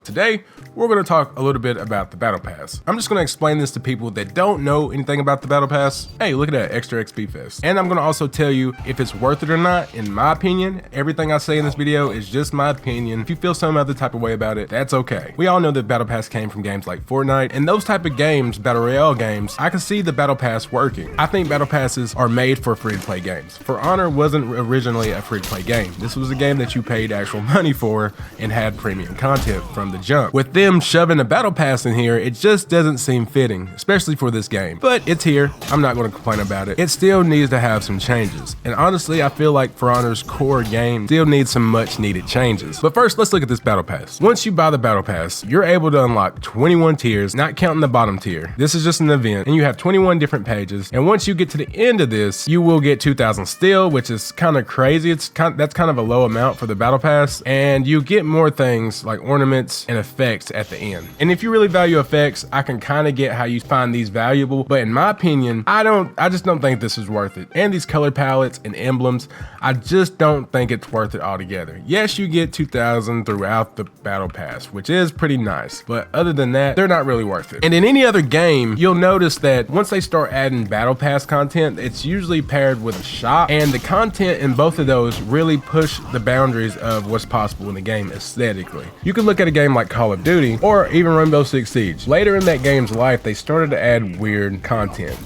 Today, we're going to talk a little bit about the Battle Pass. I'm just going to explain this to people that don't know anything about the Battle Pass. Hey, look at that, extra XP fest. And I'm going to also tell you if it's worth it or not. In my opinion, everything I say in this video is just my opinion. If you feel some other type of way about it, that's okay. We all know that Battle Pass came from games like Fortnite, and those type of games, Battle Royale games, I can see the Battle Pass working. I think Battle Passes are made for free-to-play games. For Honor wasn't originally a free-to-play game. This was a game that you paid actual money for and had premium content from the jump. With them shoving a Battle Pass in here, it just doesn't seem fitting, especially for this game. But it's here. I'm not going to complain about it. It still needs to have some changes. And honestly, I feel like For Honor's core game still needs some much needed changes. But first, let's look at this Battle Pass. Once you buy the Battle Pass, you're able to unlock 21 tiers, not counting the bottom tier. This is just an event, and you have 21 different pages. And once you get to the end of this, you will get 2,000 steel, which is kind of crazy. That's kind of a low amount for the Battle Pass. And you get more things like ornaments and effects at the end. And if you really value effects, I can kind of get how you find these valuable, but in my opinion, I just don't think this is worth it. And these color palettes and emblems, I just don't think it's worth it altogether. Yes, you get 2,000 throughout the Battle Pass, which is pretty nice, but other than that, they're not really worth it. And in any other game, you'll notice that once they start adding Battle Pass content, it's usually paired with a shop, and the content in both of those really push the boundaries of what's possible in the game aesthetically. You can look at a game like Call of Duty or even Rainbow Six Siege. Later in that game's life, they started to add weird content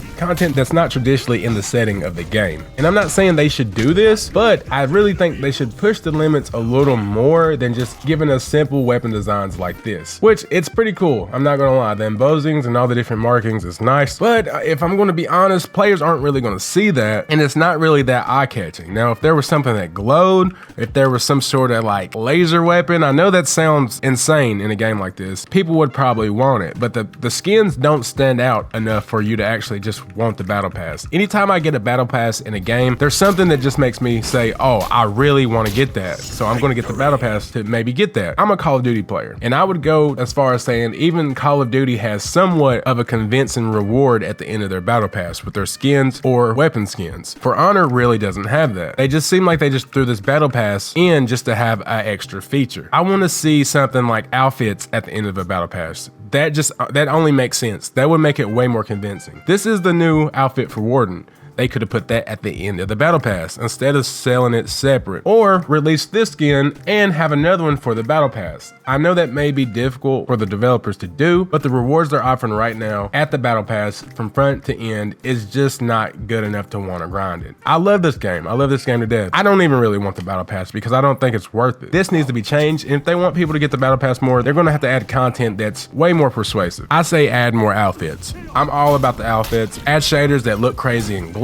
that's not traditionally in the setting of the game. And I'm not saying they should do this, but I really think they should push the limits a little more than just giving us simple weapon designs like this, which it's pretty cool. I'm not gonna lie, the embossings and all the different markings is nice, but if I'm gonna be honest, players aren't really gonna see that, and it's not really that eye-catching. Now, if there was something that glowed, if there was some sort of like laser weapon, I know that sounds insane in a game like this, people would probably want it, but the skins don't stand out enough for you to actually just want the Battle Pass. Anytime I get a Battle Pass in a game, there's something that just makes me say, oh, I really want to get that, so I'm going to get the Battle Pass to maybe get that. I'm a Call of Duty player, and I would go as far as saying even Call of Duty has somewhat of a convincing reward at the end of their Battle Pass with their skins or weapon skins. For Honor really doesn't have that. They just seem like they just threw this Battle Pass in just to have an extra feature. I want to see something like outfits at the end of a Battle Pass. That only makes sense. That would make it way more convincing. This is the new outfit for Warden. They could have put that at the end of the Battle Pass instead of selling it separate, or release this skin and have another one for the Battle Pass. I know that may be difficult for the developers to do, but the rewards they're offering right now at the Battle Pass from front to end is just not good enough to want to grind it. I love this game. I love this game to death. I don't even really want the Battle Pass because I don't think it's worth it. This needs to be changed, and if they want people to get the Battle Pass more, they're going to have to add content that's way more persuasive. I say add more outfits. I'm all about the outfits. Add shaders that look crazy and glow.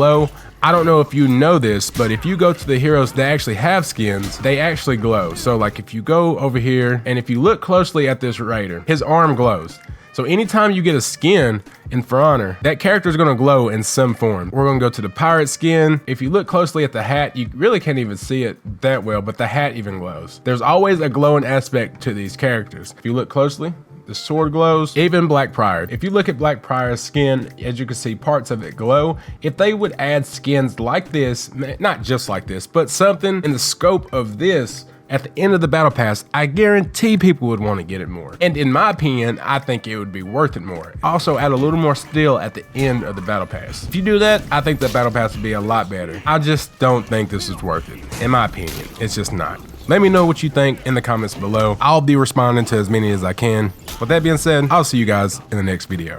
I don't know if you know this, but if you go to the heroes that actually have skins, they actually glow. So like if you go over here and if you look closely at this raider, his arm glows. So anytime you get a skin in For Honor, that character is going to glow in some form. We're going to go to the pirate skin. If you look closely at the hat, you really can't even see it that well, but the hat even glows. There's always a glowing aspect to these characters. If you look closely, the sword glows, even Blackprior. If you look at Blackprior's skin, as you can see, parts of it glow. If they would add skins like this, not just like this, but something in the scope of this at the end of the Battle Pass, I guarantee people would want to get it more. And in my opinion, I think it would be worth it more. Also, add a little more steel at the end of the Battle Pass. If you do that, I think the Battle Pass would be a lot better. I just don't think this is worth it. In my opinion, it's just not. Let me know what you think in the comments below. I'll be responding to as many as I can. With that being said, I'll see you guys in the next video.